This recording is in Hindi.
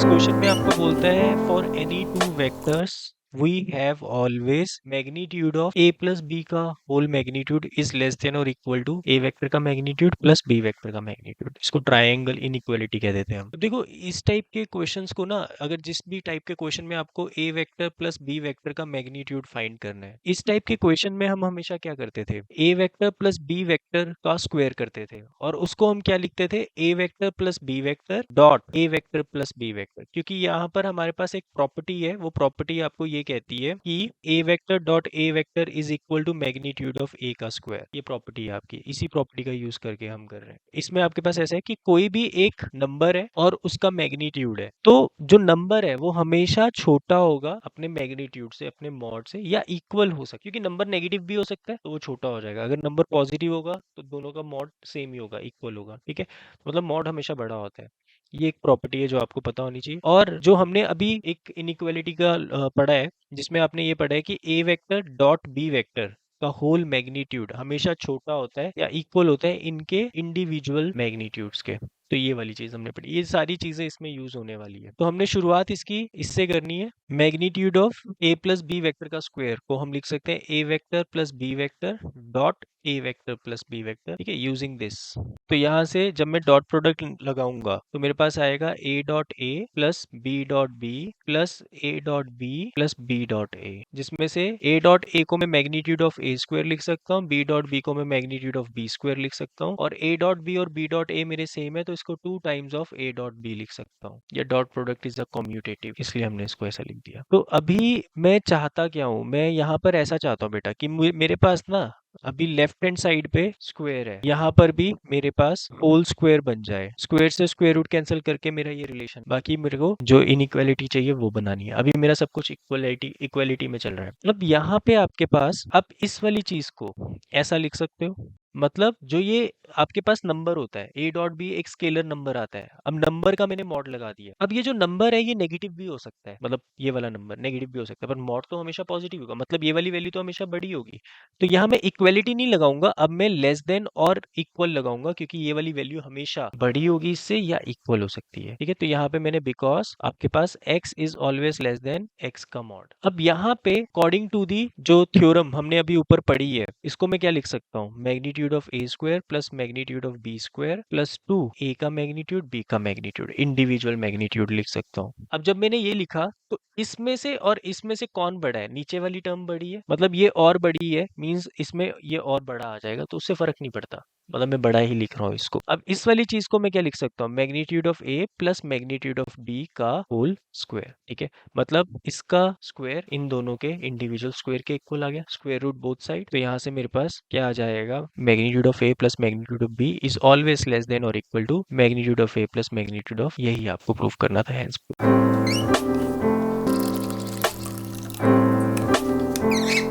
क्वेश्चन में आपको बोलता है for any two vectors we have always magnitude of A plus B का whole magnitude is less than और इक्वल टू ए वेक्टर का मैग्नीट्यूड प्लस बी वेक्टर का मैग्नीट्यूड। इसको ट्रायंगल इनइक्वालिटी कह देते हैं हम। तो देखो इस टाइप के क्वेश्चंस को ना, अगर जिस भी टाइप के क्वेश्चन में आपको ए वेक्टर प्लस बी वेक्टर का मैग्नीट्यूड फाइंड करना है, इस टाइप के क्वेश्चन में हम हमेशा क्या करते थे, A vector plus B vector का स्क्वायर करते थे और उसको हम क्या लिखते थे, A vector plus B vector dot A vector plus B vector. क्योंकि यहाँ पर हमारे पास एक प्रॉपर्टी है, वो प्रॉपर्टी आपको ये कहती है कि A vector dot A vector is equal to magnitude of A का स्क्वायर। ये प्रॉपर्टी है आपकी, इसी प्रॉपर्टी का यूज करके हम कर रहे हैं। इसमें आपके पास ऐसा है कि कोई भी एक नंबर है और उसका मैग्नीट्यूड है, तो जो नंबर है वो हमेशा छोटा होगा अपने मैग्नीट्यूड से, अपने मॉड से, या इक्वल हो सकता है। क्योंकि नंबर नेगेटिव भी हो सकता है तो वो छोटा हो जाएगा, अगर नंबर पॉजिटिव होगा तो दोनों का मॉड सेम ही होगा, इक्वल होगा। ठीक है, मतलब मॉड हमेशा बड़ा होता है। ये एक प्रॉपर्टी है जो आपको पता होनी चाहिए। और जो हमने अभी एक इनइक्वालिटी का पढ़ा है, जिसमें आपने ये पढ़ा है कि A vector dot B vector का होल मैग्नीट्यूड हमेशा छोटा होता है या इक्वल होता है इनके इंडिविजुअल मैग्नीट्यूड्स के। तो ये वाली चीज हमने पढ़ी, ये सारी चीजें इसमें यूज होने वाली है। तो हमने शुरुआत इसकी इससे करनी है, magnitude of A plus B vector का स्क्वायर को हम लिख सकते हैं A vector plus B vector dot A vector plus B vector. ठीक है, यूजिंग दिस। तो यहाँ से जब मैं डॉट प्रोडक्ट लगाऊंगा तो मेरे पास आएगा A dot A plus B dot B plus A dot B plus B dot A, जिसमें से ए डॉट ए को मैं मैग्नीट्यूड ऑफ ए स्क्वायर लिख सकता हूँ, बी डॉट बी को मैं मैग्नीट्यूड ऑफ बी स्क्वायर लिख सकता हूँ, और ए डॉट बी और बी डॉट ए मेरे सेम है तो इसको 2 times of A dot B लिख सकता हूँ। या dot product is a commutative, इसलिए हमने इसको ऐसा लिख दिया। तो अभी मैं चाहता क्या हूँ, मैं यहाँ पर ऐसा चाहता हूँ बेटा कि मेरे पास ना अभी लेफ्ट हैंड साइड पे स्क्वायर है, यहाँ पर भी मेरे पास होल स्क्वायर बन जाए। स्क्वायर से स्क्वायर रूट कैंसिल करके मेरा ये रिलेशन, बाकी मेरे को जो इनइक्वालिटी चाहिए वो बनानी है। अभी मेरा सब कुछ इक्वालिटी में चल रहा है। अब यहाँ पे आपके पास आप इस वाली चीज को ऐसा लिख सकते हो, मतलब जो ये आपके पास नंबर होता है ए डॉट बी एक स्केलर नंबर आता है। अब नंबर का मैंने मॉड लगा दिया। अब ये जो नंबर है ये नेगेटिव भी हो सकता है, मतलब ये वाला नंबर नेगेटिव भी हो सकता है, पर मॉड तो हमेशा पॉजिटिव होगा, मतलब ये वाली वैल्यू तो हमेशा बड़ी होगी। तो यहाँ मैं इक्वलिटी नहीं लगाऊंगा, अब मैं लेस देन और इक्वल लगाऊंगा, क्योंकि ये वाली वैल्यू हमेशा बड़ी होगी इससे या इक्वल हो सकती है। ठीक है, तो यहाँ पे मैंने बिकॉज आपके पास x is always less then x का मॉड। अब यहाँ पे अकॉर्डिंग टू दी जो थ्योरम हमने अभी ऊपर पढ़ी है, इसको मैं क्या लिख सकता हूँ, magnitude of A square plus magnitude of B square plus 2 A का मैग्नीट्यूड बी का मैग्नीट्यूड, इंडिविजुअल मैग्नीट्यूड लिख सकता हूँ। अब जब मैंने ये लिखा तो इसमें से और इसमें से कौन बड़ा है, नीचे वाली टर्म बड़ी है, मतलब ये और बड़ी है, मींस इसमें ये और बड़ा आ जाएगा, तो उससे फर्क नहीं पड़ता, मतलब मैं बड़ा ही लिख रहा हूँ इसको। अब इस वाली चीज को मैं क्या लिख सकता हूँ, magnitude of A plus magnitude of B का होल स्क्वायर। ठीक है, मतलब इसका स्क्वायर इन दोनों के इंडिविजुअल स्क्वायर के इक्वल आ गया, स्क्वायर रूट बोथ साइड। तो यहाँ से मेरे पास क्या आ जाएगा, magnitude of A plus magnitude of B is always less than और equal to magnitude of A plus magnitude of, यही आपको प्रूव करना था।